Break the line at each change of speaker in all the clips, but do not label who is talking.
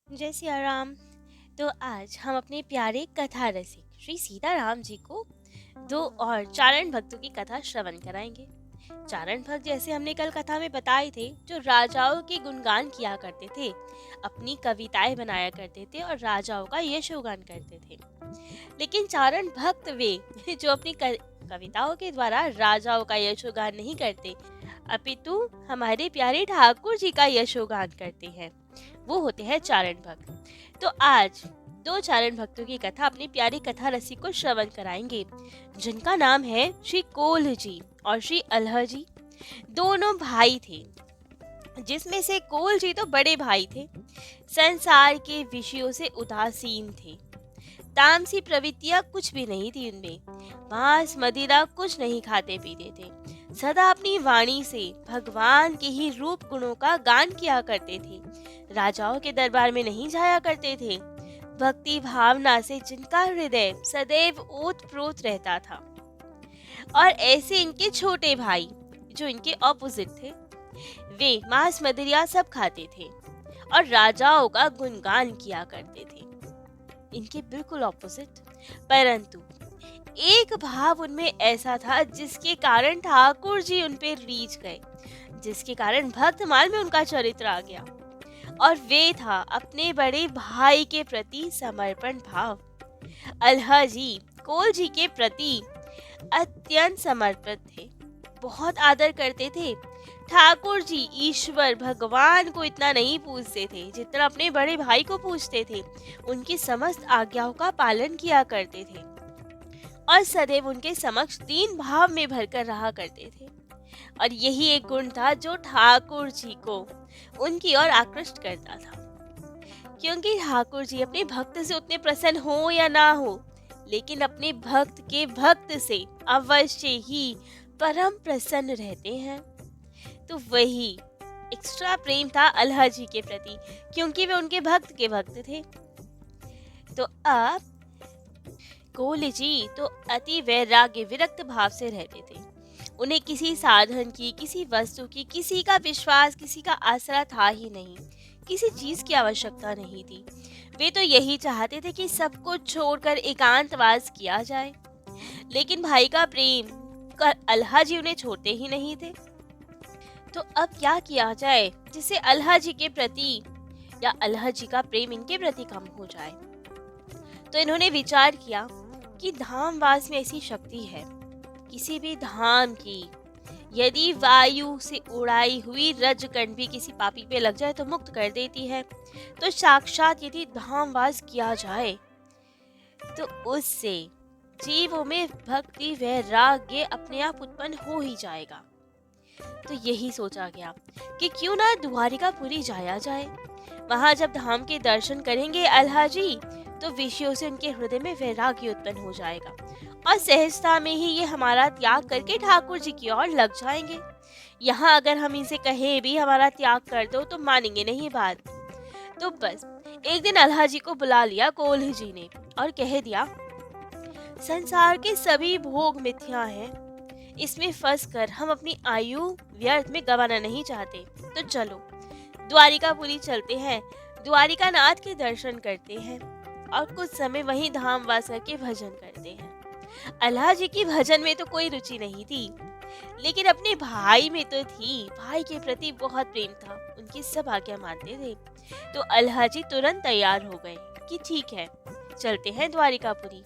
जय सिया राम। तो आज हम अपने प्यारे कथा रसिक श्री सीताराम जी को दो और चारण भक्तों की कथा श्रवण कराएंगे। चारण भक्त जैसे हमने कल कथा में बताए थे, जो राजाओं के गुणगान किया करते थे, अपनी कविताएं बनाया करते थे और राजाओं का यशोगान करते थे। लेकिन चारण भक्त वे जो अपनी कविताओं के द्वारा राजाओं का यशोगान नहीं करते, अपितु हमारे प्यारे ठाकुर जी का यशोगान करते हैं, वो होते हैं चारण भक्त। तो आज दो चारण भक्तों की कथा अपनी प्यारी कथा रसिक को श्रवण कराएंगे, जिनका नाम है श्री कोल्ह जी और श्री अल्ह जी। दोनों भाई थे, जिसमें से कोल्ह जी तो बड़े भाई थे, संसार के विषयों से उदासीन थे। तामसी प्रवृत्तियां कुछ भी नहीं थी उनमें। मांस मदिरा कुछ नहीं खाते पीते थे। सदा अपनी वाणी से भगवान के ही रूप गुणों का गान किया करते थे। राजाओं के दरबार में नहीं जाया करते थे। भक्ति भावना से जिनका हृदय सदैव ओतप्रोत रहता था। और ऐसे इनके छोटे भाई, जो इनके ऑपोजिट थे, वे मांस मदिरा सब खाते थे और राजाओं का गुणगान किया करते थे। इनके बिल्कुल ऑपोजिट। परंतु एक भाव उनमें ऐसा था जिसके कारण ठाकुर जी उन पे रीझ गए, जिसके कारण भक्तमाल में उनका चरित्र आ गया, और वे था अपने बड़े भाई के प्रति समर्पण भाव। अल्हा जी कोल जी के प्रति अत्यंत समर्पित थे, बहुत आदर करते थे। ठाकुर जी ईश्वर भगवान को इतना नहीं पूजते थे जितना अपने बड़े भाई को पूजते थे। उनकी समस्त आज्ञाओं का पालन किया करते थे और सदैव उनके समक्ष दीन भाव में भरकर रहा करते थे। और यही एक गुण था जो ठाकुर जी को उनकी ओर आकृष्ट करता था, क्योंकि ठाकुर जी अपने भक्त से उतने प्रसन्न हो या ना हो, लेकिन अपने भक्त के भक्त से अवश्य ही परम प्रसन्न रहते हैं। तो वही एक्स्ट्रा प्रेम था अल्लाह जी के प्रति, क्योंकि वे उनके भक्त के भक्त थे। तो अब कोल जी तो अति वैराग्य विरक्त भाव से रहते थे। उन्हें किसी साधन की, किसी वस्तु की, किसी का विश्वास, किसी का आसरा था ही नहीं। किसी चीज की आवश्यकता नहीं थी। वे तो यही चाहते थे कि सब कुछ छोड़कर एकांतवास किया जाए। लेकिन भाई का प्रेम अल्लाह जी उन्हें छोड़ते ही नहीं थे। तो अब क्या किया जाए जिससे अल्लाह जी के प्रति या अल्लाह जी का प्रेम इनके प्रति कम हो जाए। तो इन्होंने विचार किया कि धामवास में ऐसी शक्ति है, किसी भी धाम की यदि वायु से उड़ाई हुई रजकण भी किसी पापी पे लग जाए तो मुक्त कर देती है। तो साक्षात यदि धामवास किया जाए तो उससे जीवों में भक्ति वैराग्य अपने आप उत्पन्न हो ही जाएगा। तो यही सोचा गया कि क्यों ना द्वारिकापुरी जाया जाए। वहां जब धाम के दर्शन करेंगे अल्लाह जी, तो विषयों से उनके हृदय में वैराग्य उत्पन्न हो जाएगा और सहजता में ही ये हमारा त्याग करके ठाकुर जी की ओर लग जाएंगे। यहाँ अगर हम इनसे कहें भी हमारा त्याग कर दो तो मानेंगे नहीं बात। तो बस एक दिन अल्लाह जी को बुला लिया कोल्ह जी ने और कह दिया, संसार के सभी भोग मिथ्या हैं, इसमें फंस कर हम अपनी आयु व्यर्थ में गंवाना नहीं चाहते। तो चलो द्वारिकापुरी चलते हैं, द्वारिका नाथ के दर्शन करते हैं और कुछ समय वहीं धामवास के भजन करते हैं। अल्लाह जी की भजन में तो कोई रुचि नहीं थी, लेकिन अपने भाई में तो थी। भाई के प्रति बहुत प्रेम था, उनकी सब आज्ञा मानते थे। तो अल्लाह जी तुरंत तैयार हो गए कि ठीक है, चलते हैं द्वारिकापुरी।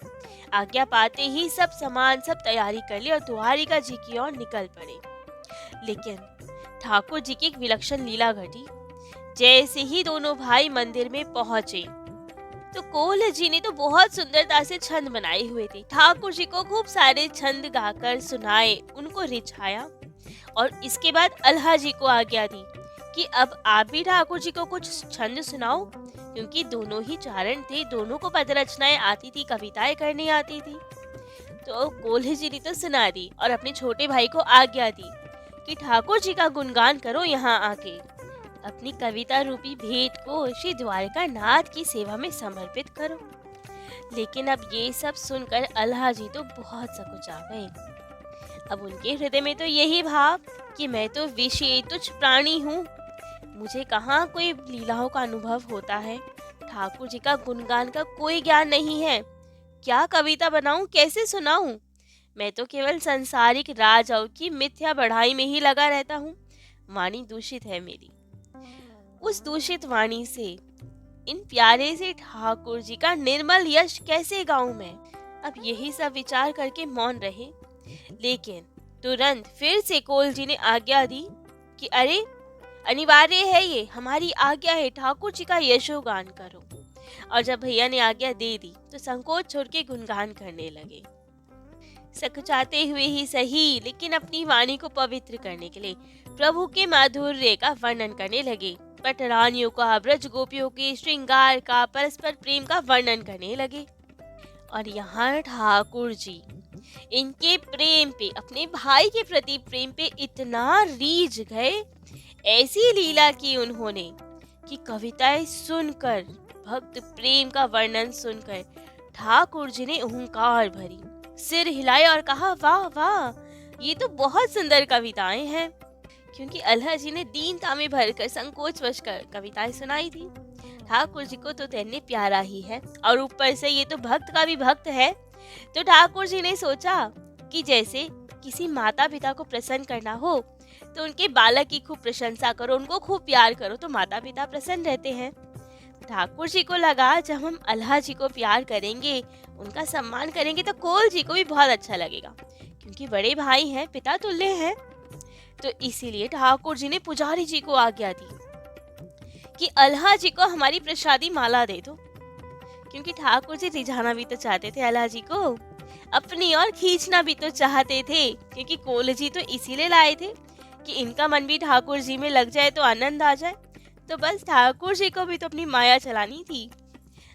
आज्ञा पाते ही सब सामान, सब तैयारी कर ली और द्वारिका जी की ओर निकल पड़े। लेकिन ठाकुर जी की एक विलक्षण लीला घटी। जैसे ही दोनों भाई मंदिर में पहुंचे तो कोल्ह जी ने तो बहुत सुंदरता से छंद बनाए हुए थे। ठाकुर जी को खूब सारे छंद गाकर सुनाए, उनको रिझाया और इसके बाद अल्लाह जी को आज्ञा दी कि अब आप भी ठाकुर जी को कुछ छंद सुनाओ, क्योंकि दोनों ही चारण थे, दोनों को पद रचनाएं आती थी, कविताएं करनी आती थी। तो कोल्ह जी ने तो सुना दी और अपने छोटे भाई को आज्ञा दी कि ठाकुर जी का गुणगान करो, यहाँ आके अपनी कविता रूपी भेंट को श्री द्वारिका नाथ की सेवा में समर्पित करो। लेकिन अब ये सब सुनकर अल्लाह जी तो बहुत सकुचा गए। अब उनके हृदय में तो यही भाव कि मैं तो विषय तुच्छ प्राणी हूँ, मुझे कहाँ कोई लीलाओं का अनुभव होता है। ठाकुर जी का गुणगान का कोई ज्ञान नहीं है। क्या कविता बनाऊं, कैसे सुनाऊं? मैं तो केवल सांसारिक राजाओं की मिथ्या बढ़ाई में ही लगा रहता हूँ। वाणी दूषित है मेरी। उस दूषित वाणी से इन प्यारे से ठाकुर जी का निर्मल यश कैसे गाऊं मैं? अब यही सब विचार करके मौन रहे, लेकिन तुरंत फिर से कोल जी ने आज्ञा दी कि अरे, अनिवार्य है, ये हमारी आज्ञा है, ठाकुर जी का यशोगान करो। और जब भैया ने आज्ञा दे दी तो संकोच छोड़ के गुणगान करने लगे। सकुचाते हुए ही सही, लेकिन अपनी वाणी को पवित्र करने के लिए प्रभु के माधुर्य का वर्णन करने लगे। पटरानियों का, ब्रज गोपियों के श्रृंगार का, परस्पर प्रेम का वर्णन करने लगे। और यहाँ ठाकुर जी इनके प्रेम पे, अपने भाई के प्रति प्रेम पे इतना रीझ गए, ऐसी लीला की उन्होंने कि कविताएं सुनकर, भक्त प्रेम का वर्णन सुनकर ठाकुर जी ने हुंकार भरी, सिर हिलाए और कहा, वाह वाह, ये तो बहुत सुंदर कविताएं हैं। क्योंकि अल्लाह जी ने दीनता में भरकर संकोचवश कर कविताएं सुनाई थी। ठाकुर जी को तो तैरने प्यारा ही है, और ऊपर से ये तो भक्त का भी भक्त है। तो ठाकुर जी ने सोचा कि जैसे किसी माता पिता को प्रसन्न करना हो तो उनके बालक की खूब प्रशंसा करो, उनको खूब प्यार करो, तो माता पिता प्रसन्न रहते हैं। ठाकुर जी को लगा जब हम अल्लाह जी को प्यार करेंगे, उनका सम्मान करेंगे, तो कोल जी को भी बहुत अच्छा लगेगा, क्योंकि बड़े भाई हैं, पिता तुल्य हैं। तो इसीलिए ठाकुर जी ने पुजारी जी को आज्ञा दी कि अल्लाह जी को हमारी प्रसादी माला दे दो। क्योंकि ठाकुर जी रिझाना भी तो चाहते थे अल्लाह जी को, अपनी ओर खींचना भी तो चाहते थे, क्योंकि कोल जी तो इसीलिए लाए थे कि इनका मन भी ठाकुर जी में लग जाए तो आनंद आ जाए। तो बस ठाकुर जी को भी तो अपनी माया चलानी थी,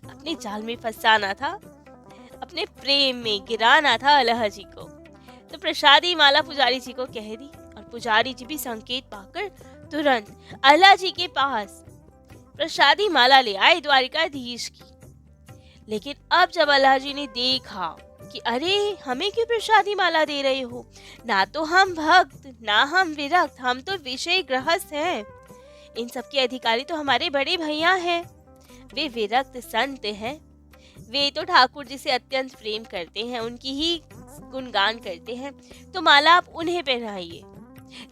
अपने जाल में फंसाना था, अपने प्रेम में गिराना था अल्लाह जी को। तो प्रसादी माला पुजारी जी को कह दी, और पुजारी जी भी संकेत पाकर तुरंत अल्लाह जी के पास प्रसादी माला ले आए द्वारिकाधीश की। लेकिन अब जब अल्लाह जी ने देखा कि अरे, हमें क्यों प्रसादी माला दे रहे हो? ना तो हम भक्त, ना हम विरक्त, हम तो विषय गृहस्थ हैं। इन सब के अधिकारी तो हमारे बड़े भैया हैं, वे विरक्त संत हैं, वे तो ठाकुर जी से अत्यंत प्रेम करते हैं, उनकी ही गुणगान करते हैं, तो माला आप उन्हें पहनाइए।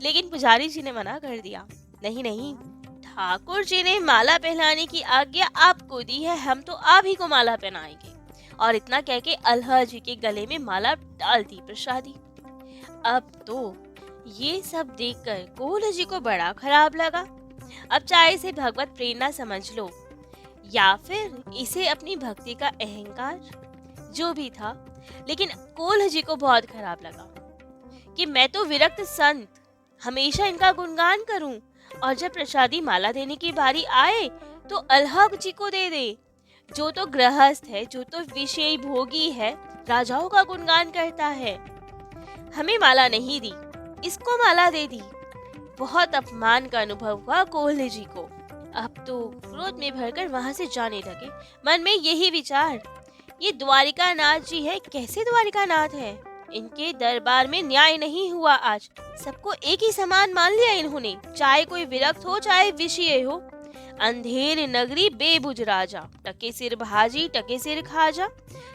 लेकिन पुजारी जी ने मना कर दिया, नहीं नहीं, ठाकुर जी ने माला पहनाने की आज्ञा आपको दी है, हम तो आप ही को माला पहनाएंगे। और इतना कह के अल्लाह जी के गले में माला डाल दी प्रसादी। अब तो ये सब देखकर कोल जी को बड़ा खराब लगा। अब चाहे इसे भगवत प्रेरणा समझ लो या फिर इसे अपनी भक्ति का अहंकार, जो भी था, लेकिन कोल जी को बहुत खराब लगा कि मैं तो विरक्त संत, हमेशा इनका गुणगान करूं, और जब प्रसादी माला देने की बारी आए तो अल्लाह जी को दे दे, जो तो गृहस्थ है, जो तो विषय भोगी है, राजाओं का गुणगान करता है। हमें माला नहीं दी, इसको माला दे दी। बहुत अपमान का अनुभव हुआ कोल्हे जी को। अब तो क्रोध में भरकर वहां से जाने लगे, मन में यही विचार, ये द्वारिका नाथ जी है, कैसे द्वारिका नाथ है? इनके दरबार में न्याय नहीं हुआ आज, सबको एक ही समान मान लिया इन्होंने, चाहे कोई विरक्त हो चाहे विषय हो। अंधेर नगरी बेबुझ राजा, टके सिर भाजी टके सिर खाजा।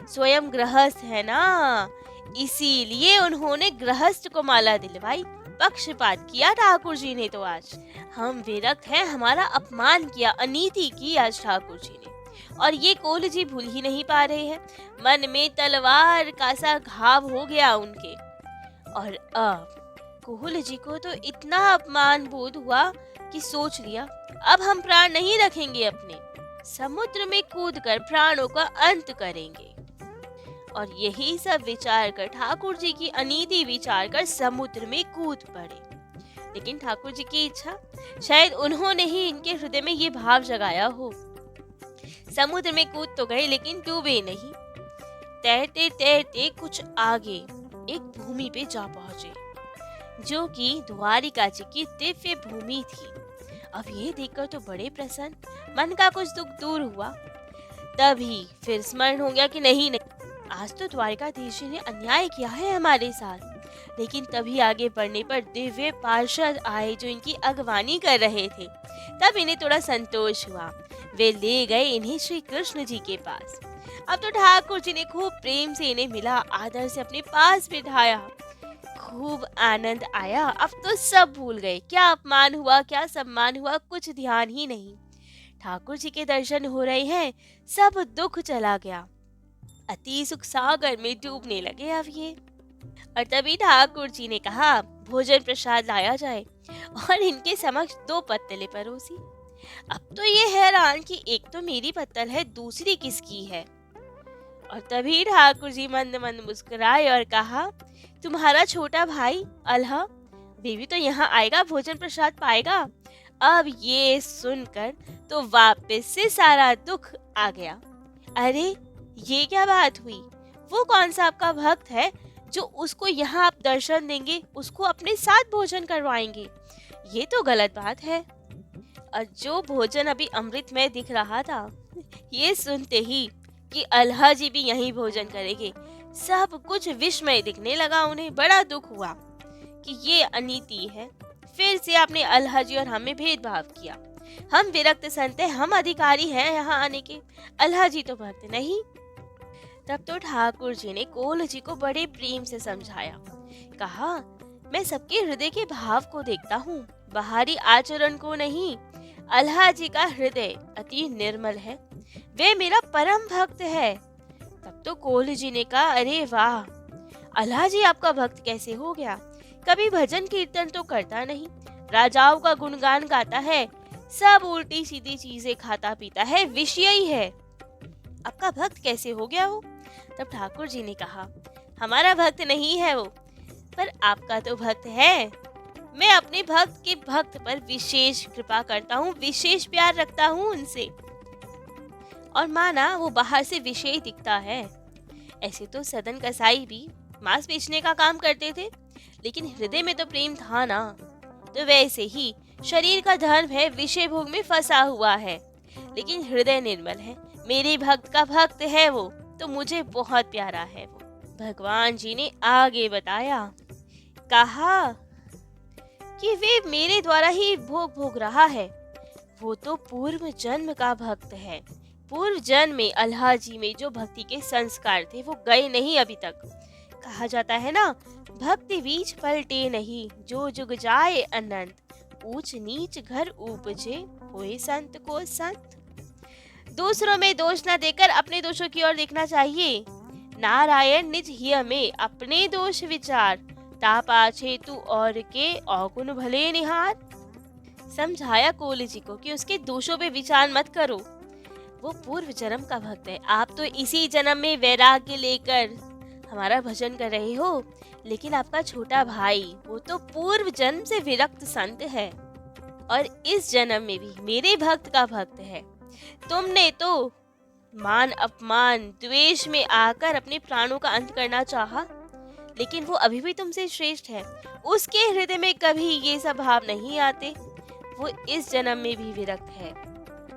स्वयं गृहस्थ है ना, इसीलिए उन्होंने गृहस्थ को माला दिलवाई। पक्षपात किया ठाकुर जी ने तो आज, हम विरक्त हैं, हमारा अपमान किया, अनीति की आज ठाकुर जी ने। और ये कोल जी भूल ही नहीं पा रहे हैं, मन में तलवार का सा घाव हो गया उनके। और अब कोल जी को तो इतना अपमान बोध हुआ कि सोच लिया, अब हम प्राण नहीं रखेंगे अपने, समुद्र में कूदकर प्राणों का अंत करेंगे। और यही सब विचार कर ठाकुर जी की अनीति विचार कर समुद्र में कूद पड़े। लेकिन ठाकुर जी की इच्छा, शायद उन्होंने ही इनके हृदय में ये भाव जगाया हो। समुद्र में कूद तो गए लेकिन डूबे नहीं, तैरते तैरते कुछ आगे एक भूमि पे जा पहुंचे, जो कि द्वारिका जी की दिव्य भूमि थी। अब ये देखकर तो बड़े प्रसन्न, मन का कुछ दुख दूर हुआ। तभी फिर स्मरण हो गया कि नहीं नहीं, आज तो द्वारिकाधीश जी ने अन्याय किया है हमारे साथ। लेकिन तभी आगे बढ़ने पर दिव्य पार्षद आए जो इनकी अगवानी कर रहे थे। तब इन्हें थोड़ा संतोष हुआ। वे ले गए इन्हें श्री कृष्ण जी के पास। अब तो ठाकुर जी ने खूब प्रेम से इन्हें मिला, आदर से अपने पास बिठाया। खूब आनंद आया। अब तो सब भूल गए, क्या अपमान हुआ क्या सम्मान हुआ, कुछ ध्यान ही नहीं। ठाकुर जी के दर्शन हो रहे हैं, सब दुख चला गया। अति सुख सागर में डूबने लगे अब ये। और तभी ठाकुर जी ने कहा भोजन प्रसाद लाया जाए, और इनके समक्ष 2 पत्तलें परोसी। अब तो ये हैरान कि एक तो मेरी पत्तल है, दूसरी किसकी है। और तभी ठाकुर जी मंद मंद मुस्कुराए और कहा तुम्हारा छोटा भाई अल्हा, वे भी तो यहाँ आएगा, भोजन प्रसाद पाएगा। अब ये सुनकर तो वापस से सारा दुख आ गया। अरे ये क्या बात हुई, वो कौन सा आपका भक्त है जो उसको यहाँ आप दर्शन देंगे, उसको अपने साथ भोजन करवाएंगे, ये तो गलत बात है। और जो भोजन अभी अमृतमय दिख रहा था, ये सुनते ही कि अल्हा जी भी यहीं भोजन करेंगे, सब कुछ विस्मय दिखने लगा उन्हें। बड़ा दुख हुआ कि ये अनीति है, फिर से आपने अल्हा जी और हमें भेदभाव किया। हम विरक्त संत हैं, हम अधिकारी हैं यहाँ आने के, अल्हा जी तो भक्त नहीं। तब तो ठाकुर जी ने कोल जी को बड़े प्रेम से समझाया। कहा मैं सबके हृदय के भाव को देखता हूँ, बाहरी आचरण को नहीं। अल्हा जी का हृदय अति निर्मल है, वे मेरा परम भक्त है। तब तो कोल जी ने कहा अरे वाह, अल्हा जी आपका भक्त कैसे हो गया, कभी भजन कीर्तन तो करता नहीं, राजाओं का गुणगान गाता है, सब उल्टी सीधी चीजें खाता पीता है, विषयी है, आपका भक्त कैसे हो गया वो। तब ठाकुर जी ने कहा हमारा भक्त नहीं है वो, पर आपका तो भक्त है। मैं अपने भक्त के भक्त पर विशेष कृपा करता हूँ, विशेष प्यार रखता हूँ उनसे, और माना वो बाहर से विषय दिखता है। ऐसे तो सदन कसाई भी मांस बेचने का काम करते थे, लेकिन हृदय में तो प्रेम था ना। तो वैसे ही शरीर का धर्म है, विषय भोग में फंसा हुआ है, लेकिन हृदय निर्मल है। मेरे भक्त का भक्त है वो, तो मुझे बहुत प्यारा है वो। भगवान जी ने आगे बताया, कहा कि वे मेरे द्वारा ही भोग भोग रहा है, वो तो पूर्व जन्म का भक्त है। पूर्व जन्म में अल्हा जी में जो भक्ति के संस्कार थे वो गए नहीं अभी तक। कहा जाता है ना, भक्ति बीज पलटे नहीं, जो जुग जाए अनंत, ऊंच नीच घर उपजे, होए संत को संत। दूसरों में दोष न देकर अपने दोषों की ओर देखना चाहिए। नारायण निज हिय में अपने दोष विचार, ता पाछे तू और के औगुण भले निहार। समझाया कोली जी को कि उसके दोषों पे विचार मत करो, वो पूर्व जन्म का भक्त है। आप तो इसी जन्म में वैराग्य लेकर हमारा भजन कर रहे हो, लेकिन आपका छोटा भाई वो तो पूर्व जन्म से विरक्त संत है, और इस जन्म में भी मेरे भक्त का भक्त है। तुमने तो मान अपमान द्वेष में आकर अपने प्राणों का अंत करना चाहा, लेकिन वो अभी भी तुमसे श्रेष्ठ है। उसके हृदय में कभी ये सब भाव नहीं आते, वो इस जन्म में भी विरक्त है।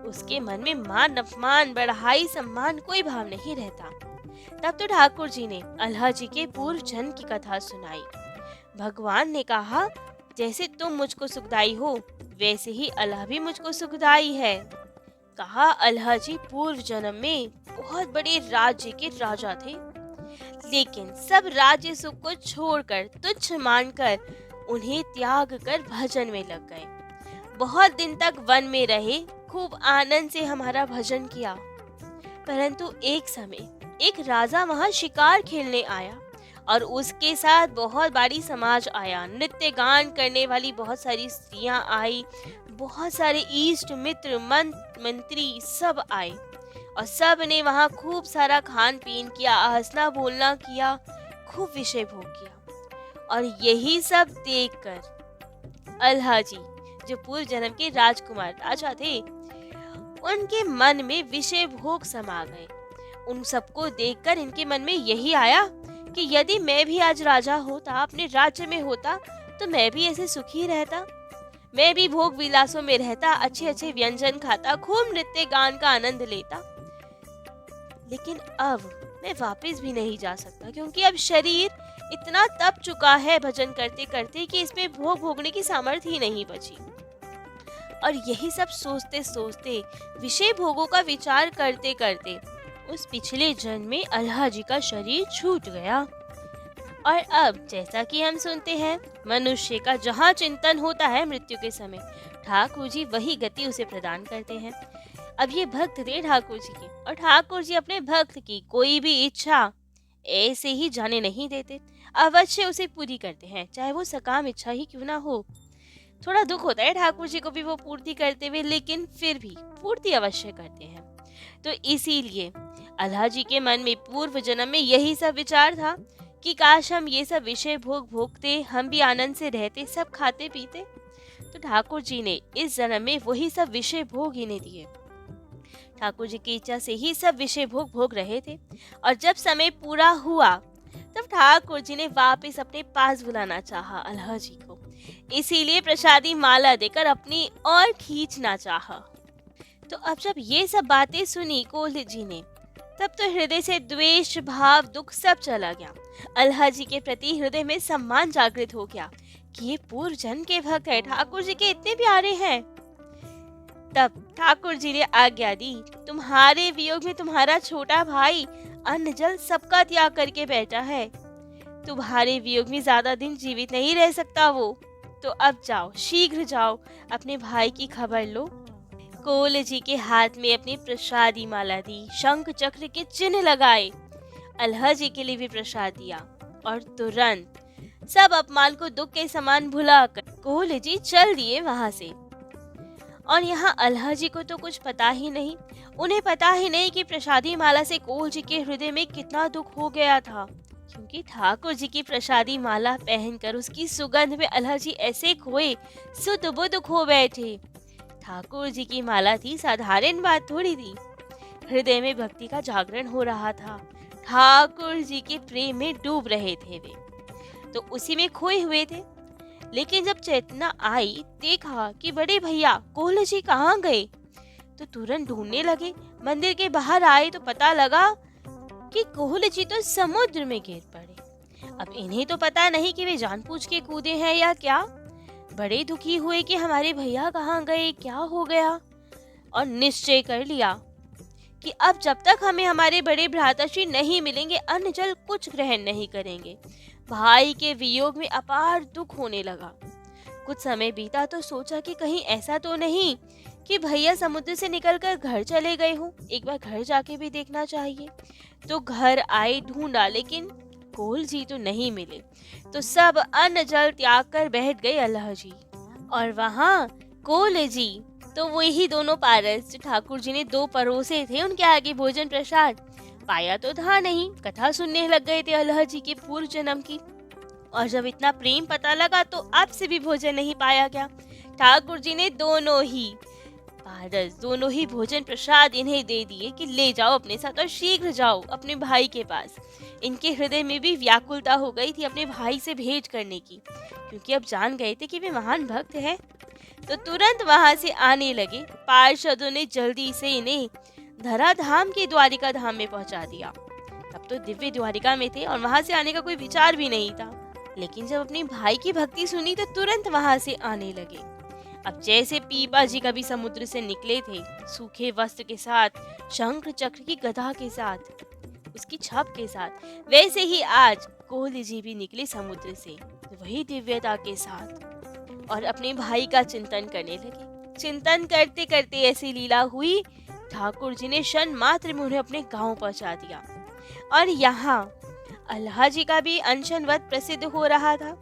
उसके मन में मान अपमान बढ़ाई सम्मान कोई भाव नहीं रहता। तब तो ठाकुर जी ने अल्हा जी के पूर्व जन्म की कथा सुनाई। भगवान ने कहा जैसे तुम मुझको सुखदाई हो, वैसे ही अल्लाह भी मुझको सुखदाई है। कहा अल्हा जी पूर्व जन्म में बहुत बड़े राज्य के राजा थे, लेकिन सब राज्य सुख को छोड़कर तुच्छ मानकर उन्हें त्याग कर भजन में लग गए। बहुत दिन तक वन में रहे, खूब आनंद से हमारा भजन किया, परंतु एक समय एक राजा वहां शिकार खेलने आया और उसके साथ बहुत बड़ी समाज आया। नृत्य गान करने वाली बहुत सारी स्त्रियां आई, बहुत सारे इष्ट मित्र मंत्री सब आए, और सब ने वहां खूब सारा खान पीन किया, हंसना बोलना किया, खूब विषय भोग किया। और यही सब देखकर अल्हा जी जो पूर्व जन्म के राजकुमार राजा थे, उनके मन में विषय भोग समा गए। उन सबको देखकर इनके मन में यही आया कि यदि मैं भी आज राजा होता, अपने राज्य में होता, तो मैं भी ऐसे सुखी रहता, मैं भी भोग विलासों में रहता, अच्छे अच्छे व्यंजन खाता, खूब नृत्य गान का आनंद लेता। लेकिन अब मैं वापस भी नहीं जा सकता, क्योंकि अब शरीर इतना तप चुका है भजन करते करते कि इसमें भोग भोगने की सामर्थ्य ही नहीं बची। और यही सब सोचते सोचते, विषय भोगों का विचार करते करते उस पिछले जन्म में अल्लाह जी का शरीर छूट गया। और अब जैसा कि हम सुनते हैं, मनुष्य का जहाँ चिंतन होता है मृत्यु के समय, ठाकुर जी वही गति उसे प्रदान करते हैं। अब ये भक्त थे ठाकुर जी के, और ठाकुर जी अपने भक्त की कोई भी इच्छा ऐसे ही जाने नहीं देते, अवश्य उसे पूरी करते हैं, चाहे वो सकाम इच्छा ही क्यों ना हो। थोड़ा दुख होता है ठाकुर जी को भी वो पूर्ति करते हुए, लेकिन फिर भी पूर्ति अवश्य करते हैं। तो इसीलिए अल्लाह जी के मन में पूर्व जन्म में यही सब विचार था कि काश हम ये सब विषय भोग भोगते, हम भी आनंद से रहते, सब खाते पीते। तो ठाकुर जी ने इस जन्म में वही सब विषय भोग इन्हें दिए। ठाकुर जी की इच्छा से ही सब विषय भोग भोग रहे थे, और जब समय पूरा हुआ तब ठाकुर जी ने वापस अपने पास बुलाना चाहा अल्लाह जी को, इसीलिए प्रसादी माला देकर अपनी और खींचना चाहा। तो अब जब ये सब बातें सुनी कोल्ह जी ने, तब तो हृदय से द्वेष भाव दुख सब चला गया। अल्लाह जी के प्रति हृदय में सम्मान जागृत हो गया कि ये पूर्व जन्म के भक्त है, ठाकुर जी के इतने प्यारे हैं। तब ठाकुर जी ने आज्ञा दी, तुम्हारे वियोग में तुम्हारा छोटा भाई अन्न जल सबका त्याग करके बैठा है, तुम्हारे वियोग में ज्यादा दिन जीवित नहीं रह सकता वो, तो अब जाओ, शीघ्र जाओ, अपने भाई की खबर लो। कोल जी के हाथ में अपनी प्रसादी माला दी, शंख चक्र के चिन्ह लगाए, अल्लाह जी के लिए भी प्रसाद दिया, और तुरंत सब अपमान को दुख के समान भुलाकर कोल जी चल दिए वहां से। और यहाँ अल्लाह जी को तो कुछ पता ही नहीं, उन्हें पता ही नहीं कि प्रसादी माला से कोल जी के हृदय में कितना दुख हो गया था, क्योंकि ठाकुर जी की प्रसादी माला पहनकर उसकी सुगंध में अल्लाह जी ऐसे खोए, सुध बुध खो बैठे। ठाकुर जी की माला थी, साधारण बात थोड़ी थी, हृदय में भक्ति का जागरण हो रहा था, ठाकुर जी के प्रेम में डूब रहे थे वे, तो उसी में खोए हुए थे। लेकिन जब चेतना आई, देखा कि बड़े भैया कोल्ह जी कहाँ गए, तो तुरंत ढूंढने लगे। मंदिर के बाहर आए तो पता लगा कि कोल्ह जी तो समुद्र में गिर पड़े। अब इन्हें तो पता नहीं कि वे जानबूझ के कूदे हैं या क्या। बड़े दुखी हुए कि हमारे भैया कहाँ गए, क्या हो गया, और निश्चय कर लिया कि अब जब तक हमें हमारे बड़े भ्राताश्री नहीं मिलेंगे, अन्न जल कुछ ग्रहण नहीं करेंगे। भाई के वियोग में अपार दुख होने लगा। कुछ समय बीता तो सोचा कि कहीं ऐसा तो नहीं कि भैया समुद्र से निकलकर घर चले गए हों, एक बार घर जाके भी देखना चाहिए। तो घर आए, ढूंढा, लेकिन कोल जी तो नहीं मिले। तो सब अन्न जल त्याग कर बैठ गए अल्लाह जी, और वहाँ कोल जी तो वही दोनों पारस जो ठाकुर जी ने दो परोसे थे, उनके आगे भोजन प्रसाद पाया तो था नहीं। कथा सुनने लग गए थे अल्लाह जी के पूर्व जन्म की, और जब इतना प्रेम पता लगा तो आपसे भी भोजन नहीं पाया गया। ठाकुर जी ने दोनों ही पारस, दोनों ही भोजन प्रसाद इन्हें दे दिए कि ले जाओ अपने साथ और शीघ्र जाओ अपने भाई के पास। इनके हृदय में भी व्याकुलता हो गई थी अपने भाई से भेंट करने की, क्योंकि अब जान गए थे कि वे महान भक्त हैं। तो तुरंत वहां से आने लगे। पार्षदों ने जल्दी से इन्हें धराधाम के द्वारिका धाम में पहुंचा दिया। तब तो दिव्य द्वारिका में थे और वहां से आने का कोई विचार भी नहीं था, लेकिन जब अपने भाई की भक्ति सुनी तो तुरंत वहां से आने लगे। अब जैसे पीपा जी कभी समुद्र से निकले थे, सूखे वस्त्र के साथ, शंख चक्र की गदा के साथ, उसकी छप के साथ, वैसे ही आज कोहली जी भी निकले समुद्र से वही दिव्यता के साथ, और अपने भाई का चिंतन करने लगे। चिंतन करते करते ऐसी लीला हुई, ठाकुर जी ने क्षण मात्र में उन्हें अपने गांव पहुंचा दिया। और यहाँ अल्लाह जी का भी अनशनवत प्रसिद्ध हो रहा था।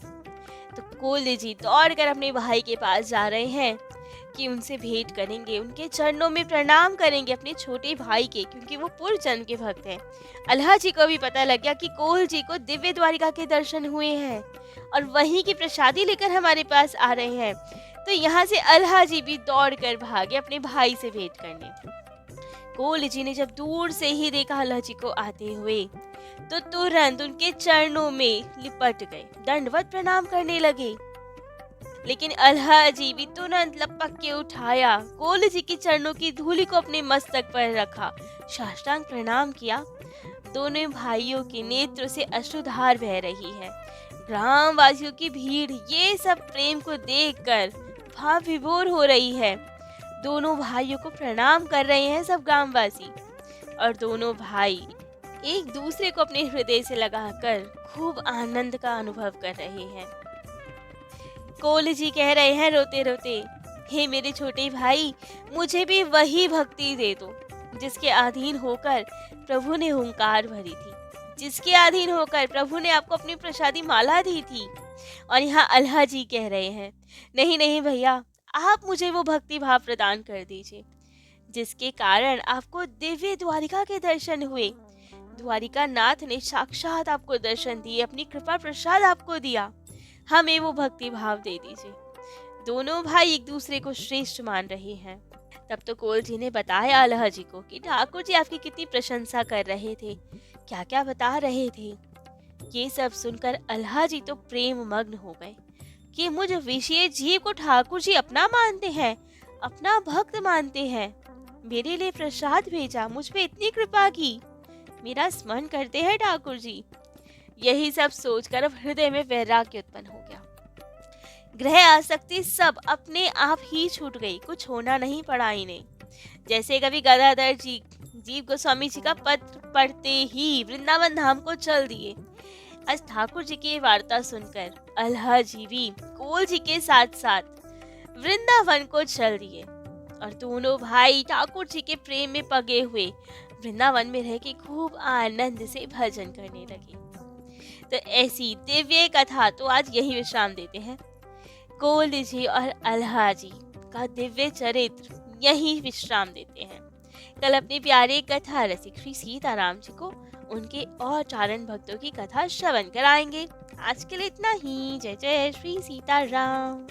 तो कोल्ह जी दौड़कर अपने भाई के पास जा रहे हैं कि उनसे भेंट करेंगे, उनके चरणों में प्रणाम करेंगे अपने छोटे भाई के, क्योंकि वो पूर्व जन्म के भक्त हैं। अल्लाह जी को भी पता लग गया कि कोल्ह जी को दिव्य द्वारिका के दर्शन हुए हैं और वहीं की प्रसादी लेकर हमारे पास आ रहे हैं। तो यहाँ से अल्लाह जी भी दौड़कर भागे अपने भाई से भेंट करने। कोल्ह जी ने जब दूर से ही देखा अल्लाह जी को आते हुए, तो तुरंत उनके चरणों में लिपट गए, दंडवत प्रणाम करने लगे। लेकिन अल्लाह जी भी तुरंत लपक के उठाया, कोल्ह जी के चरणों की धूलि को अपने मस्तक पर रखा, साष्टांग प्रणाम किया। दोनों भाइयों के नेत्र से अश्रुधार बह रही है। ग्राम वासियों की भीड़ ये सब प्रेम को देखकर भाव विभोर हो रही है। दोनों भाइयों को प्रणाम कर रहे हैं सब ग्रामवासी और दोनों भाई एक दूसरे को अपने हृदय से लगाकर खूब आनंद का अनुभव कर रहे हैं। कोल जी कह रहे हैं रोते रोते, हे मेरे छोटे भाई, मुझे भी वही भक्ति दे दो जिसके अधीन होकर प्रभु ने हुंकार भरी थी, जिसके अधीन होकर प्रभु ने आपको अपनी प्रसादी माला दी थी। और यहाँ अल्लाह जी कह रहे हैं, नहीं नहीं भैया, आप मुझे वो भक्ति भाव प्रदान कर दीजिए जिसके कारण आपको दिव्य द्वारिका के दर्शन हुए। द्वारिका नाथ ने साक्षात आपको दर्शन दिए, अपनी कृपा प्रसाद आपको दिया, हमें वो भक्ति भाव दे दीजिए। दोनों भाई एक दूसरे को श्रेष्ठ मान रहे हैं। तब तो कोल जी ने बताया अल्लाह जी को कि ठाकुर जी आपकी कितनी प्रशंसा कर रहे थे, क्या क्या बता रहे थे। ये सब सुनकर अल्लाह जी तो प्रेम मग्न हो गए कि मुझ विषय जीव को ठाकुर जी अपना मानते हैं, अपना भक्त मानते हैं, मेरे लिए प्रसाद भेजा, मुझ पे इतनी कृपा की, मेरा स्मरण करते हैं ठाकुर जी। यही सब सोचकर अब हृदय में वैराग्य उत्पन्न हो गया। ग्रह आसक्ति सब अपने आप ही छूट गई, कुछ होना नहीं पड़ा इन्हें। जैसे कभी गदाधर जी जीव गोस्वामी जी का पत्र पढ़ते ही वृंदावन धाम को चल दिए। आज ठाकुर जी की वार्ता सुनकर अल्लाह जी भी कोल जी के साथ साथ वृंदावन को चल दिए और दोनों भाई ठाकुर जी के प्रेम में पगे हुए वृंदावन में रह के खूब आनंद से भजन करने लगे। तो ऐसी दिव्य कथा तो आज यही विश्राम देते हैं। कोल जी और अल्लाह जी का दिव्य चरित्र यही विश्राम देते हैं। कल अपने प्यारे कथा रसिक श्री सीताराम जी को उनके और चारण भक्तों की कथा श्रवण कराएंगे। आज के लिए इतना ही। जय जय श्री सीताराम।